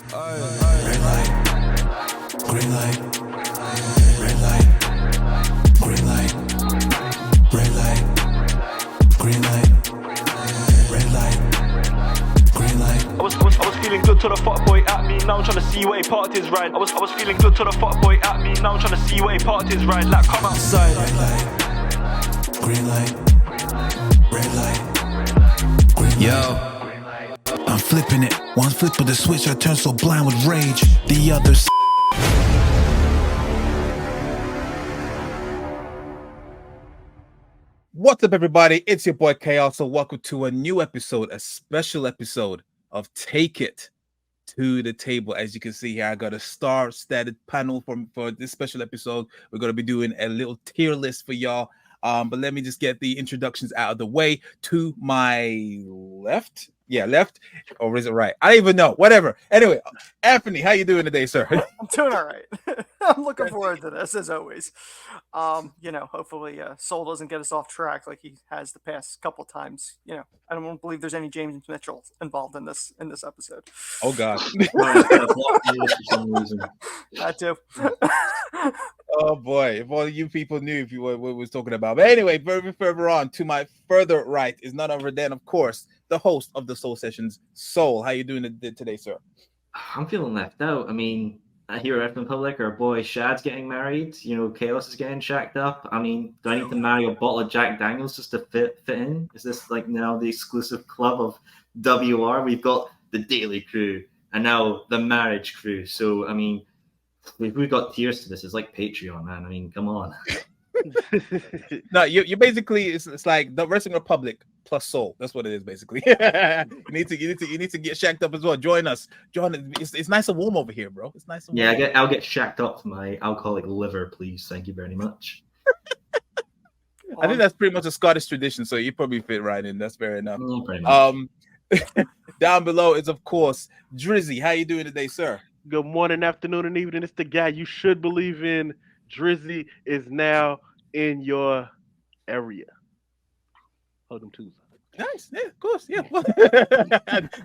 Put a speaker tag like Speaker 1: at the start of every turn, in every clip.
Speaker 1: Red light, green light, red light, green light, red light, green light, red light, green light.
Speaker 2: I was feeling good till the fuckboy at me. Now I'm trying to see what he parked his ride. I was feeling good till the fuckboy at me. Now I'm trying to see what he parked his ride. Like, come outside.
Speaker 1: Red light, green light, red light, green light. Yo. I'm flipping it. One flip of the switch, I turn so blind with rage. The others.
Speaker 3: What's up, everybody? It's your boy Chaos. So welcome to a new episode, a special episode of Take It to the Table. As you can see here, I got a star-studded panel for this special episode. We're going to be doing a little tier list for y'all. But let me just get the introductions out of the way. To my left. Yeah, left, or is it right? I don't even know. Whatever. Anyway, Anthony, how you doing today, sir?
Speaker 4: I'm doing all right. I'm looking forward to this as always. Hopefully Soul doesn't get us off track like he has the past couple times. I don't believe there's any James Mitchell involved in this episode.
Speaker 3: Oh God.
Speaker 4: That too.
Speaker 3: Oh boy, if only you people knew what we was talking about. But anyway, very further on, to my further right is none other than, of course, the host of the Soul Sessions, Soul. How you doing today, sir?
Speaker 5: I'm feeling left out. I mean, here at Republic, our boy Shad's getting married. Chaos is getting shacked up. I mean, do I need to marry a bottle of Jack Daniels just to fit in? Is this like now the exclusive club of WR? We've got the Daily Crew and now the Marriage Crew. So, I mean, we've got tiers to this. It's like Patreon, man. I mean, come on.
Speaker 3: No, you basically it's like the Wrestling Republic plus Soul. That's what it is basically. you need to get shacked up as well. Join us. It's nice and warm over here, bro. It's nice and warm.
Speaker 5: Yeah, I'll get shacked up to my alcoholic liver, please. Thank you very much.
Speaker 3: I think that's pretty much a Scottish tradition, so you probably fit right in. That's fair enough.
Speaker 5: Pretty much.
Speaker 3: Down below is of course Drizzy. How you doing today, sir?
Speaker 6: Good morning, afternoon, and evening. It's the guy you should believe in. Drizzy is now in your area. Hold them twos.
Speaker 3: Nice, yeah, of course, yeah.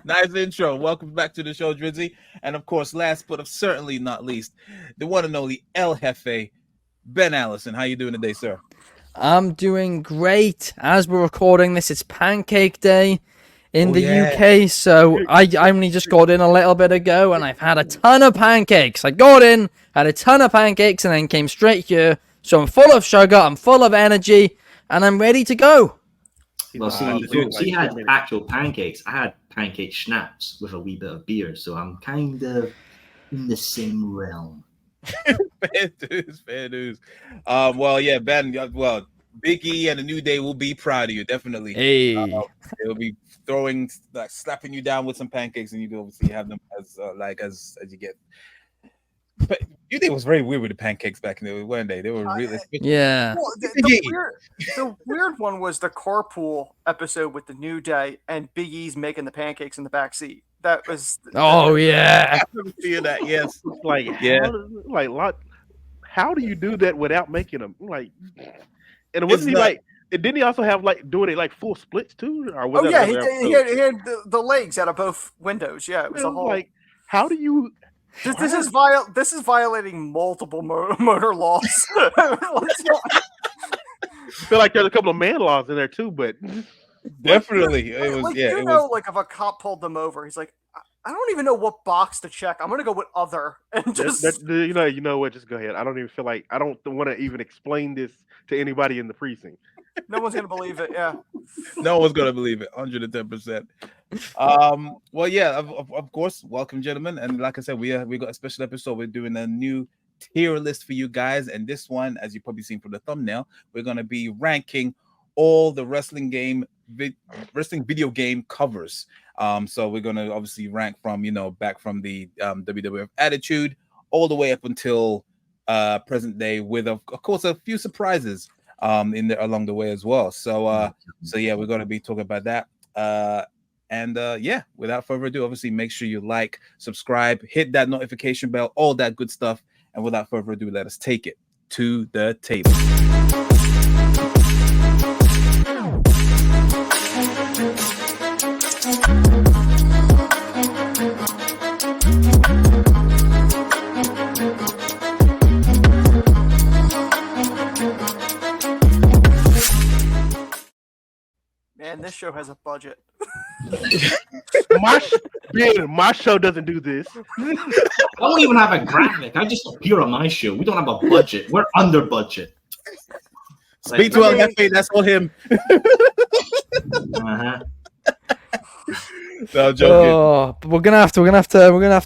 Speaker 3: Nice intro. Welcome back to the show, Drizzy. And of course, last but certainly not least, the one and only El Jefe, Ben Allison. How you doing today, sir?
Speaker 7: I'm doing great. As we're recording this, it's Pancake Day in the UK, so I only just got in a little bit ago, and I've had a ton of pancakes. I got in, had a ton of pancakes, and then came straight here. So I'm full of sugar, I'm full of energy, and I'm ready to go.
Speaker 5: Well, he had actual pancakes. I had pancake schnapps with a wee bit of beer, so I'm kind of in the same realm.
Speaker 3: Fair news. Well, yeah, Ben. Well, Big E and the New Day will be proud of you, definitely.
Speaker 7: Hey,
Speaker 3: they'll be slapping you down with some pancakes, and you can obviously have them as you get. But New Day was very weird with the pancakes back in the day, weren't they? They were really
Speaker 7: yeah.
Speaker 4: Well, the weird one was the carpool episode with the New Day and Big E's making the pancakes in the back seat. That was
Speaker 7: yeah.
Speaker 3: I remember seeing that. Yes,
Speaker 6: Like, how do you do that without making them? Like, and wasn't he like? And didn't he also have like doing it like full splits too? Or was
Speaker 4: he had the legs out of both windows. Yeah, it was a whole.
Speaker 6: Like, how do you?
Speaker 4: This is violating multiple motor laws.
Speaker 6: I feel like there's a couple of man laws in there too, but
Speaker 3: definitely it was.
Speaker 4: Like,
Speaker 3: yeah,
Speaker 4: like if a cop pulled them over, he's like, I don't even know what box to check. I'm gonna go with other and just
Speaker 6: you know what? Just go ahead. I don't even feel like I don't want to even explain this to anybody in the precinct.
Speaker 4: No one's gonna believe it. Yeah,
Speaker 3: no one's gonna believe it. 110%. Well, yeah, of course. Welcome, gentlemen. And like I said, we got a special episode. We're doing a new tier list for you guys, and this one, as you've probably seen from the thumbnail, we're gonna be ranking all the wrestling video game covers. So we're gonna obviously rank from back from the WWF Attitude all the way up until present day, with of course a few surprises in there along the way as well. So yeah, we're gonna be talking about that. Without further ado, obviously make sure you like, subscribe, hit that notification bell, all that good stuff. And without further ado, let us take it to the table.
Speaker 4: show has a budget.
Speaker 6: My show doesn't do this.
Speaker 5: I don't even have a graphic. I just appear on my show. We don't have a budget. We're under budget.
Speaker 3: Speak to El Jefe. That's all him.
Speaker 5: Uh-huh.
Speaker 3: No, joking.
Speaker 7: Oh, but we're gonna have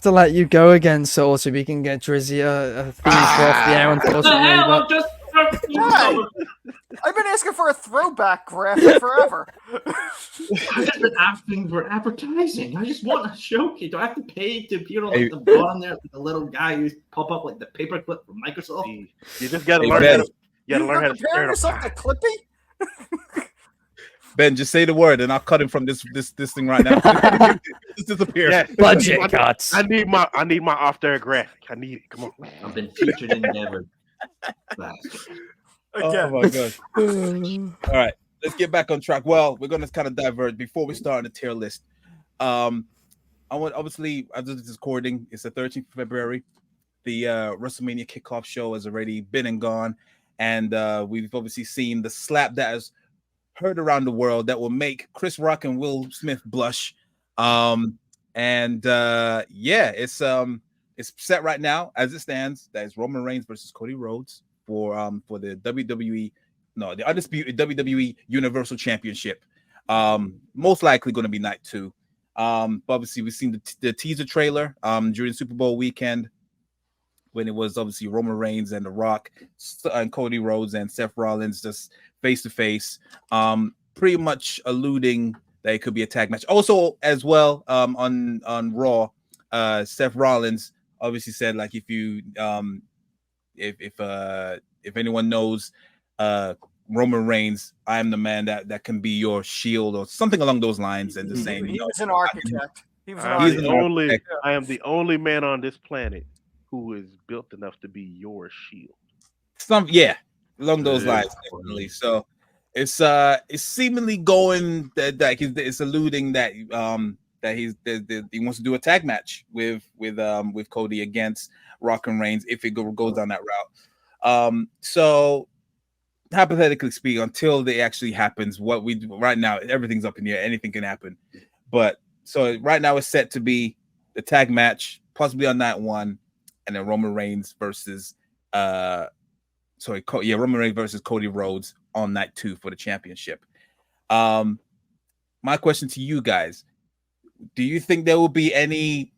Speaker 7: to let you go again, so we can get Drizzy a theme off the air. Unfortunately, but...
Speaker 4: I've been asking for a throwback graphic forever.
Speaker 5: I've been asking for advertising. I just want a showcase. Do I have to pay to appear on the bottom there, like the little guy who pop up like the paperclip from Microsoft?
Speaker 6: You just gotta learn how to. You gotta learn how to
Speaker 4: compare yourself to Clippy.
Speaker 3: Ben, just say the word, and I'll cut him from this thing right now. Just disappear.
Speaker 6: Yeah.
Speaker 7: Budget cuts.
Speaker 6: I need my off there graphic. I need it. Come on.
Speaker 5: I've been featured in Endeavor.
Speaker 3: Oh my gosh. All right, let's get back on track. Well, we're gonna kind of divert before we start on the tier list. I want, obviously, as this is recording, it's the 13th of February. The WrestleMania kickoff show has already been and gone, and we've obviously seen the slap that has heard around the world that will make Chris Rock and Will Smith blush. Yeah, it's set right now as it stands. That is Roman Reigns versus Cody Rhodes for the the undisputed WWE Universal Championship. Most likely going to be night 2. But obviously we've seen the teaser trailer during Super Bowl weekend when it was obviously Roman Reigns and The Rock and Cody Rhodes and Seth Rollins just face to face, pretty much alluding that it could be a tag match. Also, as well, on Raw, Seth Rollins obviously said, like, if you if anyone knows Roman Reigns, I am the man that can be your shield, or something along those lines, and just saying
Speaker 4: He was an architect.
Speaker 6: I am the only man on this planet who is built enough to be your shield.
Speaker 3: Along those lines, definitely. So it's seemingly going that it's alluding that that he wants to do a tag match with Cody against Rock and Reigns if it goes down that route. So hypothetically speaking, until it actually happens, what we do right now, everything's up in the air. Anything can happen. But so right now it's set to be the tag match, possibly on night 1, and then Roman Reigns versus Roman Reigns versus Cody Rhodes on night 2 for the championship. My question to you guys: do you think there will be any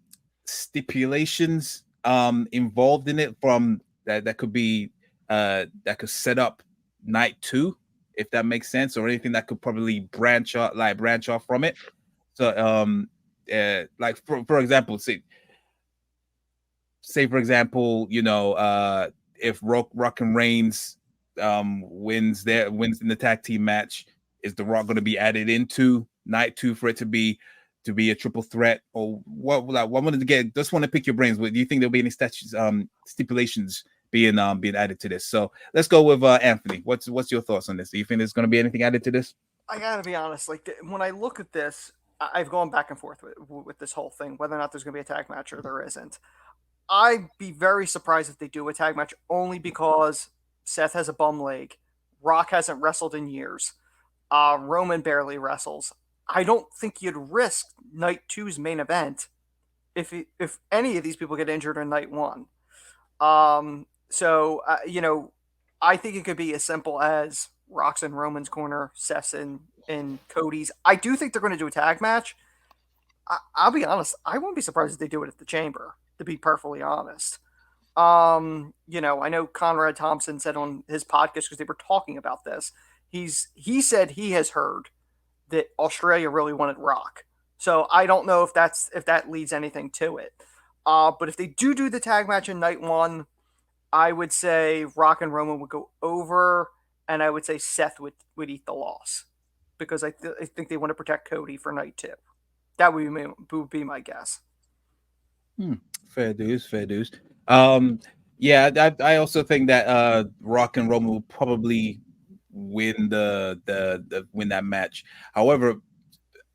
Speaker 3: stipulations involved in it from that could be that could set up night 2, if that makes sense, or anything that could probably branch off from it? So like for example, say for example, if Rock and Reigns wins in the tag team match, is The Rock going to be added into night 2 for it to be a triple threat, or what? I wanted to just want to pick your brains. Do you think there'll be any stipulations being added to this? So let's go with Anthony. What's your thoughts on this? Do you think there's going to be anything added to this?
Speaker 4: I gotta be honest. Like, when I look at this, I've gone back and forth with this whole thing, whether or not there's going to be a tag match or there isn't. I'd be very surprised if they do a tag match, only because Seth has a bum leg, Rock hasn't wrestled in years, Roman barely wrestles. I don't think you'd risk night 2's main event if any of these people get injured in night 1. So I think it could be as simple as Rock's in Roman's corner, Seth's in Cody's. I do think they're going to do a tag match. I'll be honest, I wouldn't be surprised if they do it at the Chamber, to be perfectly honest. I know Conrad Thompson said on his podcast, because they were talking about this, he said he has heard that Australia really wanted Rock. So I don't know if that leads anything to it. But if they do the tag match in night 1, I would say Rock and Roman would go over, and I would say Seth would eat the loss, because I think they want to protect Cody for night 2. That would be my guess.
Speaker 3: Fair dues. Yeah, I also think that Rock and Roman will probably win win that match. However,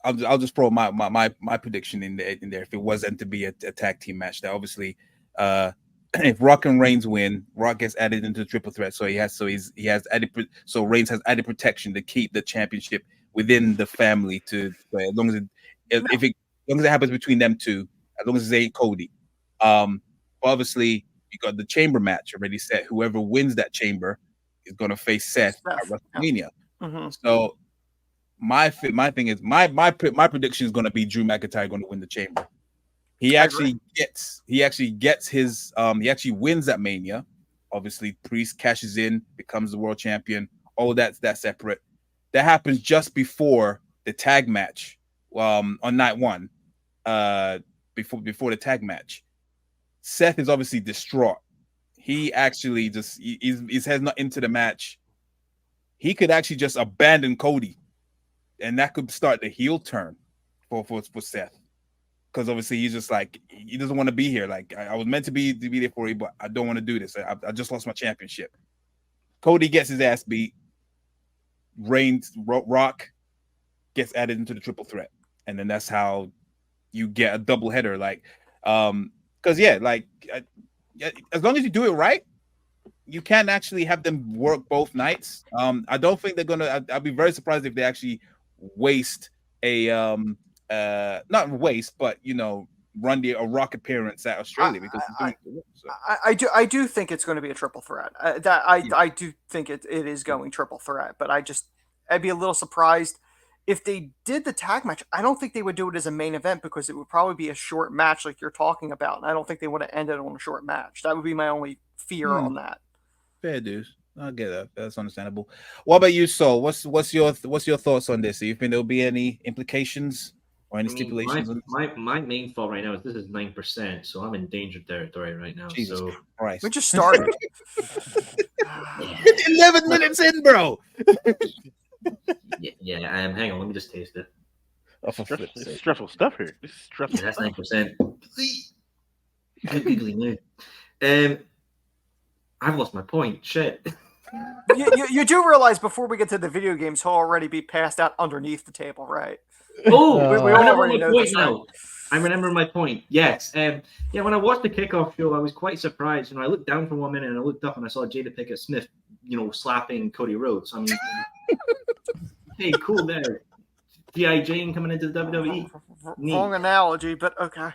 Speaker 3: I'll just throw my prediction in there. If it wasn't to be a tag team match, that obviously if Rock and Reigns win, Rock gets added into the triple threat, so Reigns has added protection to keep the championship within the family to as long as it happens between them two, as long as it ain't Cody. Obviously you got the chamber match already set. Whoever wins that chamber is gonna face Seth at WrestleMania.
Speaker 4: Mm-hmm.
Speaker 3: So my thing is my prediction is gonna be Drew McIntyre going to win the chamber. He actually gets his he actually wins at Mania. Obviously, Priest cashes in, becomes the world champion. All that's separate. That happens just before the tag match. On night one, before the tag match. Seth is obviously distraught. He actually his head's not into the match. He could actually just abandon Cody, and that could start the heel turn for Seth. Because obviously he's just like, he doesn't want to be here. Like, I was meant to be there for you, but I don't want to do this. I just lost my championship. Cody gets his ass beat. Rock gets added into the triple threat, and then that's how you get a double header. Like, because as long as you do it right, you can actually have them work both nights. I don't think they're gonna. I'd be very surprised if they actually waste a not waste, but run a Rock appearance at Australia because
Speaker 4: I do think it's going to be a triple threat. I do think it is going triple threat, but I'd be a little surprised if they did the tag match. I don't think they would do it as a main event because it would probably be a short match like you're talking about, and I don't think they would have ended on a short match. That would be my only fear on that.
Speaker 3: Fair dues. I get that. That's understandable. What about you, Saul? What's your thoughts on this? Do you think there'll be any implications or any stipulations?
Speaker 5: My main thought right now is this is 9%, so I'm in danger territory right now.
Speaker 3: Jesus
Speaker 5: so
Speaker 3: Christ.
Speaker 4: We just started.
Speaker 3: 11 minutes in, bro.
Speaker 5: Yeah, I am. Hang on, let me just taste it.
Speaker 6: It's stressful stuff here. This is stressful.
Speaker 5: Yeah, that's 9%. Googly moo. I've lost my point. Shit.
Speaker 4: You do realize before we get to the video games, he'll already be passed out underneath the table, right?
Speaker 5: Oh,
Speaker 4: we all already know this
Speaker 5: now.
Speaker 4: right?
Speaker 5: I remember my point. Yes. When I watched the kickoff show, I was quite surprised. I looked down for 1 minute and I looked up and I saw Jada Pinkett Smith, slapping Cody Rhodes. I mean, hey, cool there. G.I. Jane coming into the WWE.
Speaker 4: Wrong analogy, but okay.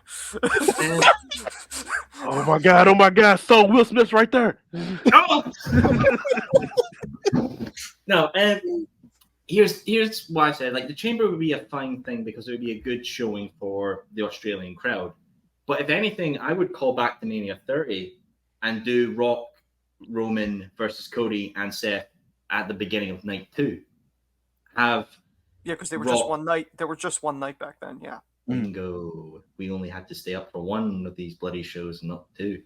Speaker 6: Oh my God. So Will Smith's right there.
Speaker 5: No, here's why I said, the chamber would be a fine thing because it would be a good showing for the Australian crowd. But if anything, I would call back to Mania 30 and do Rock, Roman versus Cody and Seth at the beginning of night 2.
Speaker 4: Because they were just one night. There were just one night back then. Yeah.
Speaker 5: Bingo. We only had to stay up for one of these bloody shows, not 2.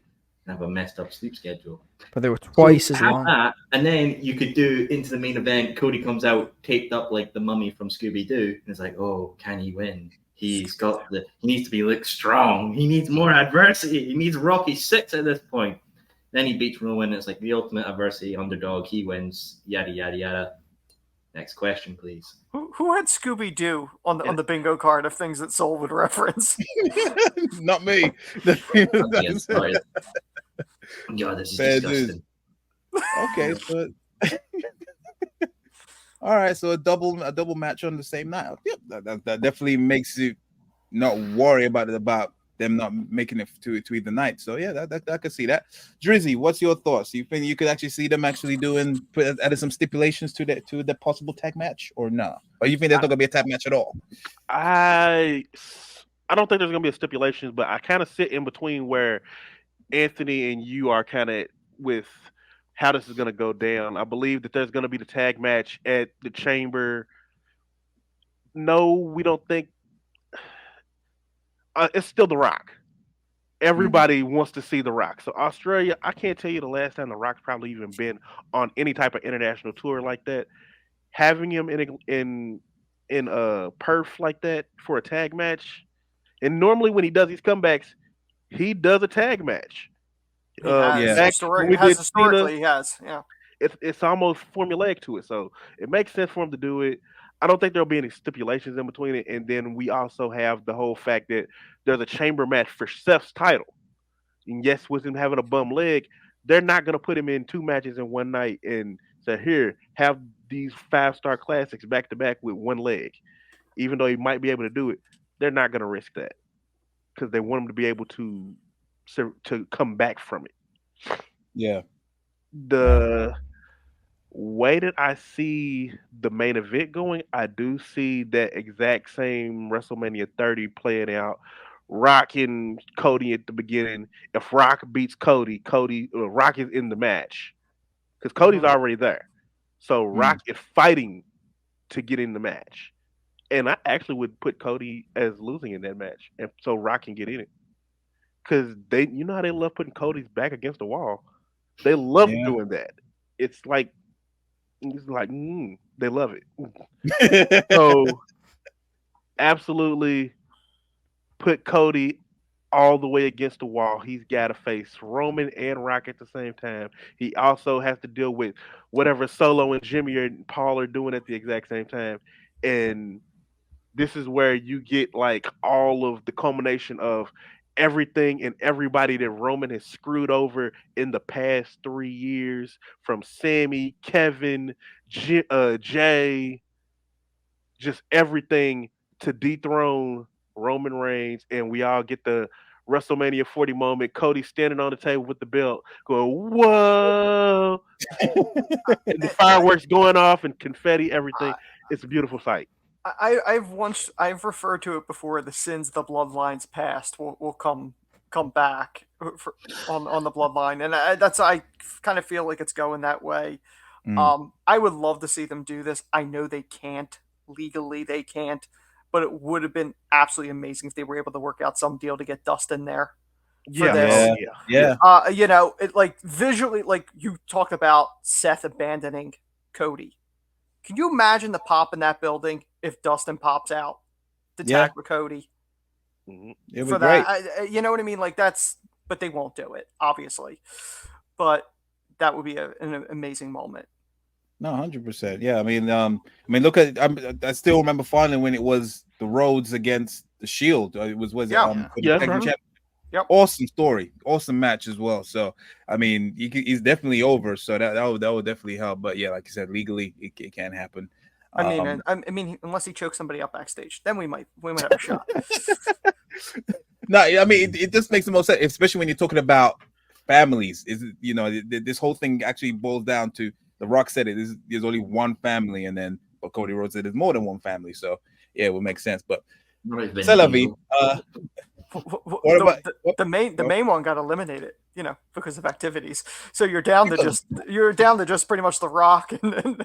Speaker 5: And have a messed up sleep schedule.
Speaker 7: But they were twice as long.
Speaker 5: That, and then you could do into the main event. Cody comes out taped up like the mummy from Scooby Doo, and it's like, oh, can he win? He needs to look strong. He needs more adversity. He needs Rocky 6 at this point. Then he beats Roman. And it's like the ultimate adversity underdog. He wins. Yada yada yada. Next question, please.
Speaker 4: Who had Scooby Doo on the bingo card of things that Soul would reference?
Speaker 3: Not me.
Speaker 5: God, this is disgusting.
Speaker 3: Okay, so all right, so a double match on the same night. Yep, that definitely makes you not worry about them not making it to either night. So yeah, that I could see that. Drizzy, what's your thoughts? You think you could actually see them actually adding some stipulations to the possible tag match, or no? Or you think there's not gonna be a tag match at all?
Speaker 6: I don't think there's gonna be a stipulations, but I kind of sit in between where Anthony and you are kind of with how this is gonna go down. I believe that there's gonna be the tag match at the Chamber. No, we don't think. It's still The Rock. Everybody wants to see The Rock. So Australia, I can't tell you the last time The Rock's probably even been on any type of international tour like that. Having him in Perth like that for a tag match, and normally when he does these comebacks, he does a tag match.
Speaker 4: He historically, he has. Yeah.
Speaker 6: It's almost formulaic to it, so it makes sense for him to do it. I don't think there'll be any stipulations in between it. And then we also have the whole fact that there's a chamber match for Seth's title. And yes, with him having a bum leg, they're not going to put him in 2 matches in one night and Said, here, have these 5-star classics back to back with one leg. Even though he might be able to do it, they're not going to risk that because they want him to be able to come back from it.
Speaker 3: Yeah.
Speaker 6: The way that I see the main event going, I do see that exact same WrestleMania 30 playing out. Rock and Cody at the beginning. If Rock beats Rock is in the match because Cody's already there. So Rock is fighting to get in the match. And I actually would put Cody as losing in that match, and so Rock can get in it. Because you know how they love putting Cody's back against the wall. They love doing that. It's like they love it. So absolutely put Cody all the way against the wall. He's got to face Roman and Rock at the same time. He also has to deal with whatever Solo and Jimmy and Paul are doing at the exact same time. And this is where you get like all of the culmination of everything and everybody that Roman has screwed over in the past 3 years, from Sammy, Kevin, Jay, just everything to dethrone Roman Reigns, and we all get the WrestleMania 40 moment. Cody standing on the table with the belt, going "Whoa!" and the fireworks going off and confetti, everything. It's a beautiful sight.
Speaker 4: I've referred to it before. The sins the bloodlines past will come back on the bloodline, and I kind of feel like it's going that way. I would love to see them do this. I know they can't legally, they can't, but it would have been absolutely amazing if they were able to work out some deal to get Dustin there.
Speaker 3: Yeah.
Speaker 4: You know, it like visually, like you talked about Seth abandoning Cody. Can you imagine the pop in that building if Dustin pops out to tag with Cody?
Speaker 3: It was great.
Speaker 4: You know what I mean? Like but they won't do it, obviously. But that would be an amazing moment.
Speaker 3: No, 100%. Yeah, I mean, look at. I still remember finally when it was the Rhodes against the Shield. It was for the tag team champion.
Speaker 4: Yep.
Speaker 3: Awesome story, awesome match as well. So I mean, he's definitely over. So that would definitely help. But yeah, like you said, legally it can't happen.
Speaker 4: I mean, unless he chokes somebody up backstage, then we might have a shot.
Speaker 3: No, I mean it just makes the most sense, especially when you're talking about families. This whole thing actually boils down to The Rock said it. There's only one family, and then Cody Rhodes said there's more than one family. So yeah, it would make sense. But
Speaker 5: C'est la vie.
Speaker 4: The main one got eliminated, because of activities. So you're down to just pretty much The Rock and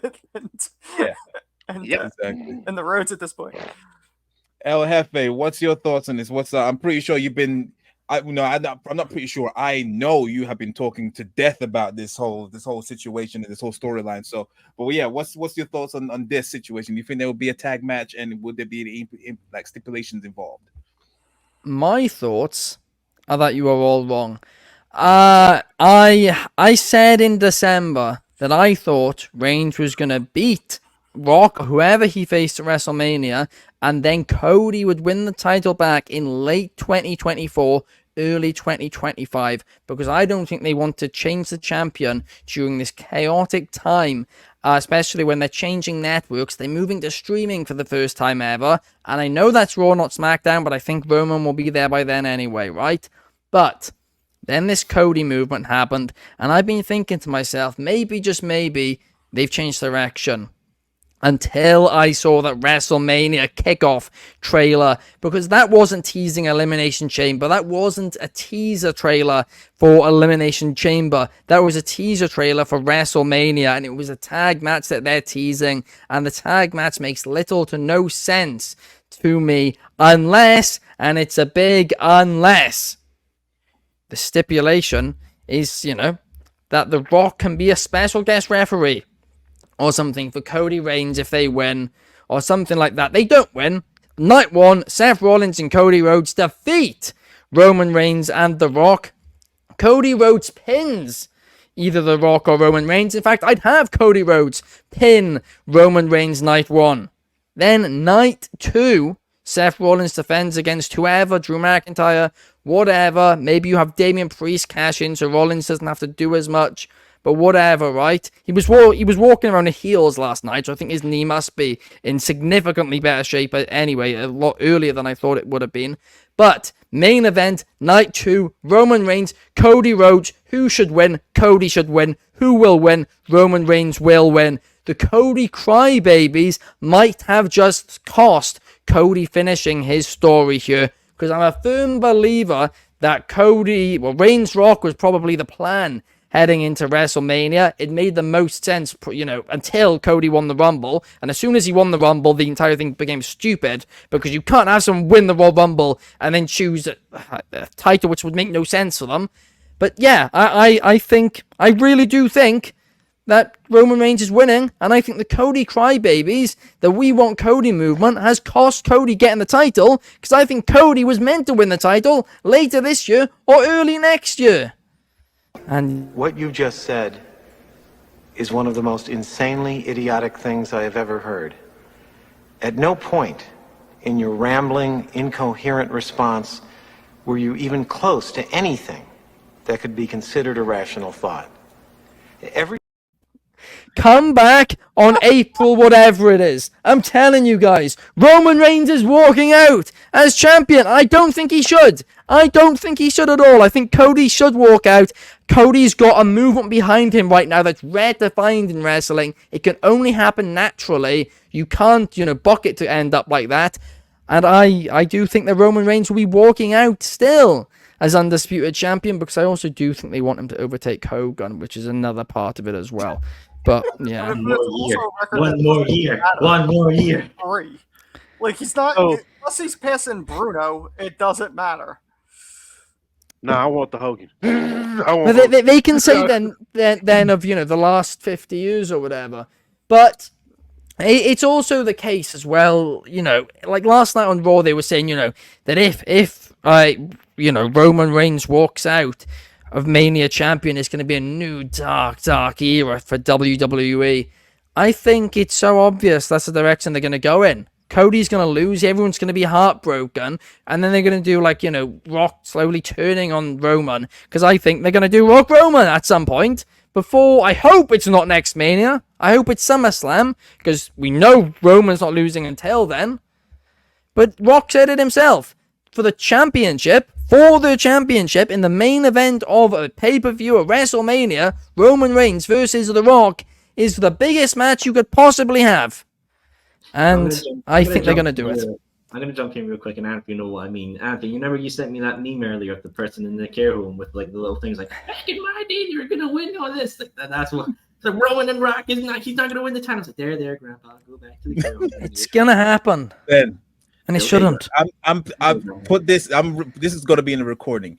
Speaker 3: exactly.
Speaker 4: And the Rhodes at this point.
Speaker 3: El Jefe, what's your thoughts on this? I'm pretty sure you've been. I'm not pretty sure. I know you have been talking to death about this whole situation and this whole storyline. So, but yeah, what's your thoughts on this situation? Do you think there will be a tag match, and would there be any like stipulations involved?
Speaker 7: My thoughts are that you are all wrong. I said in December that I thought Reigns was gonna beat Rock, whoever he faced at WrestleMania, and then Cody would win the title back in late 2024, early 2025, because I don't think they want to change the champion during this chaotic time, especially when they're changing networks. They're moving to streaming for the first time ever, and I know that's Raw, not SmackDown, but I think Roman will be there by then anyway, right? But then this Cody movement happened, and I've been thinking to myself, maybe, just maybe, they've changed direction. Until I saw that WrestleMania kickoff trailer, because that wasn't teasing Elimination Chamber. That wasn't a teaser trailer for Elimination Chamber. That was a teaser trailer for WrestleMania, and it was a tag match that they're teasing, and the tag match makes little to no sense to me unless, and it's a big unless, the stipulation is, that The Rock can be a special guest referee or something for Cody Reigns if they win, or something like that. They don't win. Night 1, Seth Rollins and Cody Rhodes defeat Roman Reigns and The Rock. Cody Rhodes pins either The Rock or Roman Reigns. In fact, I'd have Cody Rhodes pin Roman Reigns night 1. Then night 2, Seth Rollins defends against whoever, Drew McIntyre, whatever. Maybe you have Damian Priest cash in so Rollins doesn't have to do as much. but whatever, right? He was walking around the heels last night, so I think his knee must be in significantly better shape anyway, a lot earlier than I thought it would have been. But main event, night 2, Roman Reigns, Cody Rhodes. Who should win? Cody should win. Who will win? Roman Reigns will win. The Cody crybabies might have just cost Cody finishing his story here, because I'm a firm believer that Reigns Rock was probably the plan heading into WrestleMania. It made the most sense, until Cody won the Rumble. And as soon as he won the Rumble, the entire thing became stupid, because you can't have someone win the Royal Rumble and then choose a title which would make no sense for them. But yeah, I really do think that Roman Reigns is winning, and I think the Cody crybabies, the We Want Cody movement, has cost Cody getting the title, because I think Cody was meant to win the title later this year or early next year. And
Speaker 8: what you just said is one of the most insanely idiotic things I have ever heard. At no point in your rambling, incoherent response were you even close to anything that could be considered a rational thought.
Speaker 7: Come back on April, whatever it is. I'm telling you guys, Roman Reigns is walking out as champion. I don't think he should. I don't think he should at all. I think Cody should walk out. Cody's got a movement behind him right now that's rare to find in wrestling. It can only happen naturally. You can't, book it to end up like that. And I do think that Roman Reigns will be walking out still as undisputed champion, because I also do think they want him to overtake Hogan, which is another part of it as well. But yeah,
Speaker 5: One more year.
Speaker 4: 3. Like, he's not, unless he's passing Bruno, it doesn't matter.
Speaker 6: No, I want the Hogan.
Speaker 7: But they can say then of the last 50 years or whatever. But it's also the case as well. Like last night on Raw, they were saying that if Roman Reigns walks out of Mania champion, it's going to be a new dark era for WWE. I think it's so obvious that's the direction they're going to go in. Cody's going to lose, everyone's going to be heartbroken, and then they're going to do Rock slowly turning on Roman, because I think they're going to do Rock Roman at some point before. I hope it's not next Mania. I hope it's SummerSlam, because we know Roman's not losing until then. But Rock said it himself. For the championship in the main event of a pay-per-view of WrestleMania, Roman Reigns versus The Rock is the biggest match you could possibly have. And I think they're going to do it.
Speaker 5: I'm going to jump in real quick and Anthony, you know what I mean. Anthony, you sent me that meme earlier of the person in the care home with the little things like, back in my day, you're going to win all this. That's what. So Roman and Rock, he's not going to win the title. I was like, there, Grandpa, go back to the care home.
Speaker 7: It's going to happen.
Speaker 3: Ben,
Speaker 7: and it shouldn't.
Speaker 3: I've put this. This is going to be in the recording.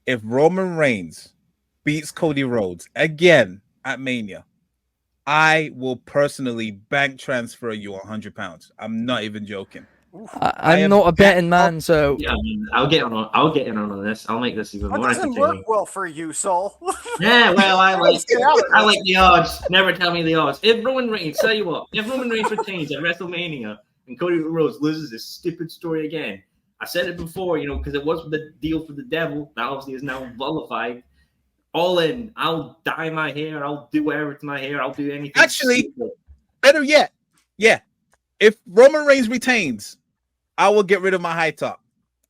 Speaker 3: If Roman Reigns beats Cody Rhodes again at Mania, I will personally bank transfer you £100. I'm not even joking.
Speaker 7: I'm not a betting man, so
Speaker 5: yeah, I'll get in on this. I'll make this even more entertaining.
Speaker 4: That doesn't work well for you, Saul.
Speaker 5: Yeah, well, I like the odds. Never tell me the odds. If Roman Reigns retains at WrestleMania and Cody Rhodes loses this stupid story again, I said it before, because it was the deal for the devil. That obviously is now vilified. All in. I'll dye my hair. I'll do whatever to my hair. I'll do anything.
Speaker 3: Actually, better yet, yeah. If Roman Reigns retains, I will get rid of my high top.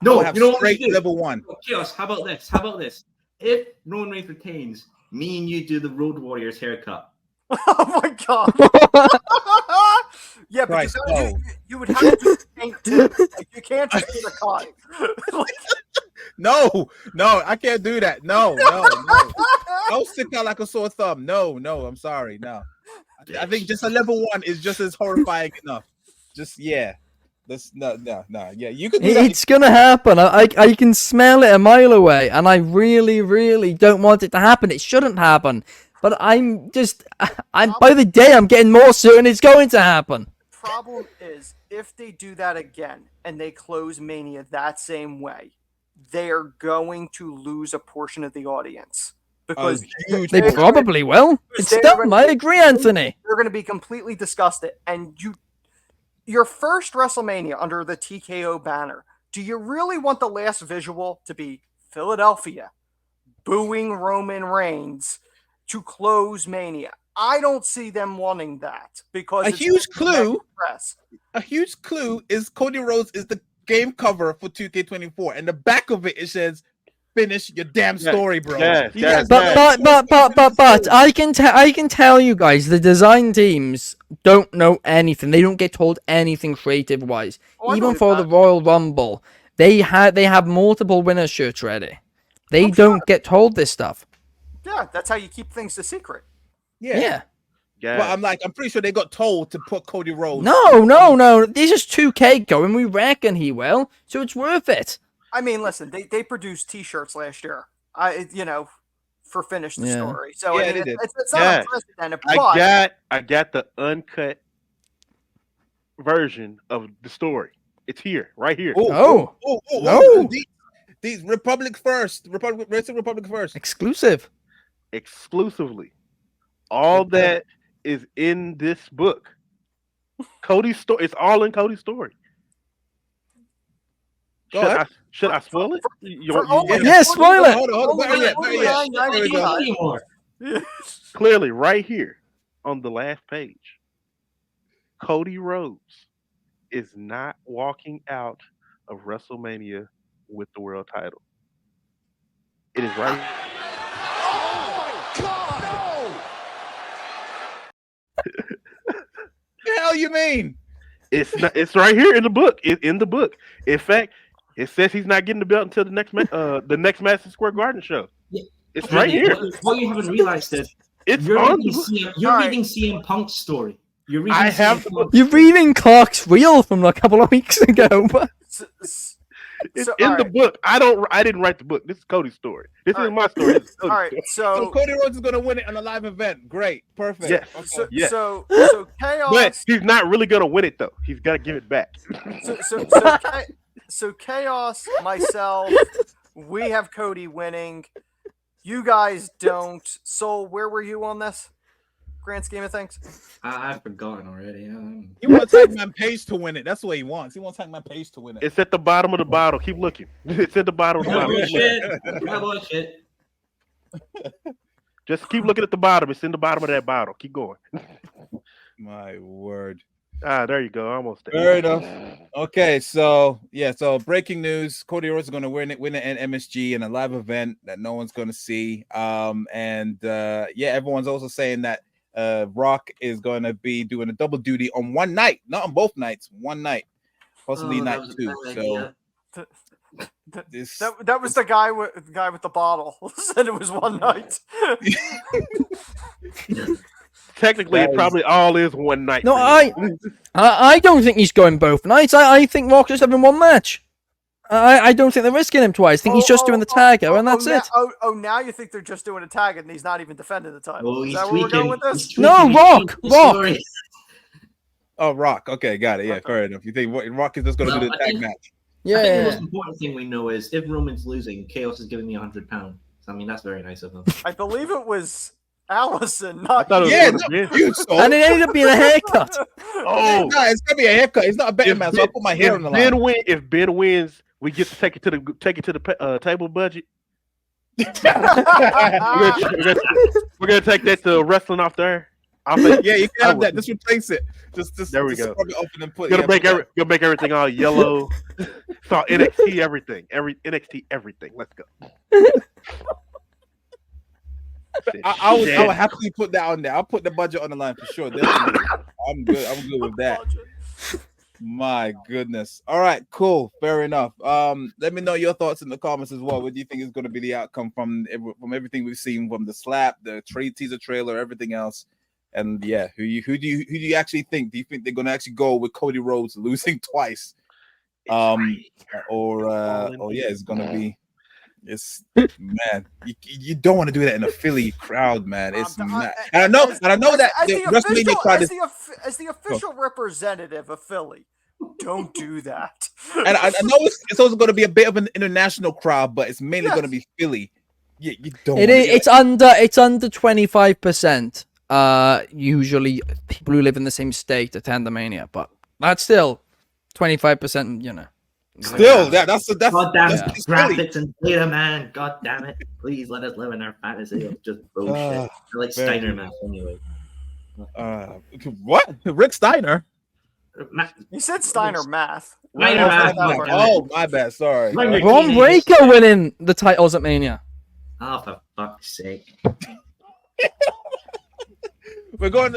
Speaker 5: No,
Speaker 3: have straight level 1.
Speaker 5: Chaos. How about this? If Roman Reigns retains, me and you do the Road Warriors haircut.
Speaker 4: Oh my god! Yeah, because you would have to do the paint too. Like, you can't just do the cut.
Speaker 3: No, I can't do that. No. I'll stick out like a sore thumb. No, I'm sorry. No. I think just a level 1 is just as horrifying enough. Just, yeah. No. Yeah, you can do that.
Speaker 7: It's gonna happen. I can smell it a mile away, and I really, really don't want it to happen. It shouldn't happen. But I'm by the day I'm getting more certain it's going to happen.
Speaker 4: Problem is, if they do that again and they close Mania that same way, they are going to lose a portion of the audience. Because
Speaker 7: they probably will. It's dumb. I agree, Anthony.
Speaker 4: They're going to be completely disgusted. And your first WrestleMania under the TKO banner, do you really want the last visual to be Philadelphia booing Roman Reigns, to close Mania. I don't see them wanting that because
Speaker 3: A
Speaker 4: it's
Speaker 3: huge clue.
Speaker 4: press.
Speaker 3: A huge clue is Cody Rhodes is the game cover for 2K24, and the back of it says, "Finish your damn story, bro."
Speaker 6: Yes,
Speaker 3: He
Speaker 6: yes,
Speaker 3: has
Speaker 6: yes.
Speaker 7: But I can tell you guys, the design teams don't know anything. They don't get told anything creative wise.
Speaker 4: Oh, I
Speaker 7: Even
Speaker 4: believe
Speaker 7: for
Speaker 4: that.
Speaker 7: the Royal Rumble, they have multiple winner shirts ready. They
Speaker 4: I'm
Speaker 7: don't
Speaker 4: sure.
Speaker 7: get told this stuff.
Speaker 4: Yeah, that's how you keep things a secret.
Speaker 7: Yeah.
Speaker 3: But I'm pretty sure they got told to put Cody Rhodes.
Speaker 7: No. This is 2K going. We reckon he will, so it's worth it.
Speaker 4: I mean, listen, they produced T-shirts last year. For Finish the
Speaker 7: Yeah.
Speaker 4: Story. So
Speaker 3: Yeah,
Speaker 4: I
Speaker 3: they
Speaker 4: mean,
Speaker 3: did.
Speaker 4: it's not
Speaker 6: Yes.
Speaker 4: unprecedented. But
Speaker 6: I got the uncut version of the story. It's here, right here.
Speaker 7: No.
Speaker 3: These Republic first. Republic first.
Speaker 7: Exclusive.
Speaker 6: Exclusively. All that is in this book. Cody's story. It's all in Cody's story. Should I spoil it?
Speaker 7: Yeah, spoil it.
Speaker 3: Hold on. Better yet. There we go.
Speaker 5: Anymore.
Speaker 6: Clearly, right here on the last page, Cody Rhodes is not walking out of WrestleMania with the world title. It is right.
Speaker 3: The hell you mean?
Speaker 6: It's not. It's right here in the book. In the book. In fact, it says he's not getting the belt until the next Madison Square Garden show.
Speaker 5: Yeah.
Speaker 6: It's right here.
Speaker 5: What you haven't realized is
Speaker 6: You're
Speaker 5: reading CM Punk's story. You're reading
Speaker 6: I have
Speaker 5: CM Punk.
Speaker 7: You're reading Clark's reel from a couple of weeks ago.
Speaker 6: It's in the book. I didn't write the book. This is Cody's story. This is my story. This is Cody's
Speaker 4: All right,
Speaker 6: story.
Speaker 3: So Cody Rhodes is gonna win it on a live event. Great, perfect.
Speaker 6: Yes.
Speaker 3: Okay.
Speaker 6: Yes.
Speaker 4: So Chaos.
Speaker 6: But he's not really gonna win it though. He's got to give it back.
Speaker 4: So Chaos, myself, we have Cody winning. You guys don't. Soul, where were you on this? Grand scheme of things.
Speaker 5: I've forgotten already.
Speaker 3: He wants Hangman Page to win it. That's what he wants. He wants Hangman Page to win it.
Speaker 6: It's at the bottom of the bottle. Keep looking. It's at the bottom of the bottle.
Speaker 5: Bullshit.
Speaker 6: Just keep looking at the bottom. It's in the bottom of that bottle. Keep going.
Speaker 3: My word.
Speaker 6: There you go. Almost there.
Speaker 3: Fair enough. Okay, so breaking news: Cody Rhodes is going to win it at MSG in a live event that no one's going to see. Everyone's also saying that Rock is going to be doing a double duty on one night, not on both nights, one night, possibly night two. So
Speaker 4: that was the guy with the bottle. Said it was one night.
Speaker 6: Technically, it probably all is one night.
Speaker 7: No, I don't think he's going both nights. I think Rock's just having one match. I don't think they're risking him twice. I think he's just doing the tagger, and that's it.
Speaker 4: Now you think they're just doing a tag and he's not even defending the title.
Speaker 5: Oh,
Speaker 4: Is that where we're going with this?
Speaker 7: No, Rock.
Speaker 3: Oh, Rock. Okay, got it. Yeah, fair enough. You think Rock is just going to do the tag match?
Speaker 5: I think the most important thing we know is if Roman's losing, Chaos is giving me £100. I mean, that's very nice of him.
Speaker 4: I believe it was Allison, not
Speaker 3: you.
Speaker 7: And it ended up being a haircut.
Speaker 6: Oh,
Speaker 3: no, it's gonna be a haircut. He's not a betting man, so I'll put my hair on the line.
Speaker 6: If Ben wins, we get to take it to the table budget. We're gonna take that to wrestling off there.
Speaker 3: Yeah, you can have that. Just replace it. Just
Speaker 6: there we go.
Speaker 3: Open and put.
Speaker 6: Gonna make everything all yellow. It's all NXT everything. NXT everything. Let's go.
Speaker 3: I would happily put that on there. I'll put the budget on the line for sure. Definitely. I'm good with that. My goodness. All right, cool. Fair enough. Let me know your thoughts in the comments as well. What do you think is going to be the outcome from everything we've seen, from the slap, the teaser trailer, everything else? And yeah, who do you actually think? Do you think they're going to actually go with Cody Rhodes losing twice? It's going to be. It's man, you don't want to do that in a Philly crowd, man. It's mad. And I know that the WrestleMania crowd is
Speaker 4: as the official representative of Philly. Don't do that.
Speaker 3: And I know it's also going to be a bit of an international crowd, but it's mainly going to be Philly. Yeah, you don't.
Speaker 7: It's under 25%. Usually people who live in the same state attend the Mania, but that's still 25%.
Speaker 3: Still, that's
Speaker 5: God damn it,
Speaker 3: that's silly.
Speaker 5: graphics and data, man. God damn it. Please let us live in our fantasy of just bullshit. I like
Speaker 3: very
Speaker 5: Steiner math anyway.
Speaker 3: What? Rick Steiner?
Speaker 4: You said Steiner math.
Speaker 5: Steiner math.
Speaker 3: Oh, my bad. Sorry.
Speaker 5: Run your
Speaker 7: Braun
Speaker 5: teenagers.
Speaker 7: Breaker winning the titles at Mania.
Speaker 5: Oh, for fuck's sake.
Speaker 3: We're going.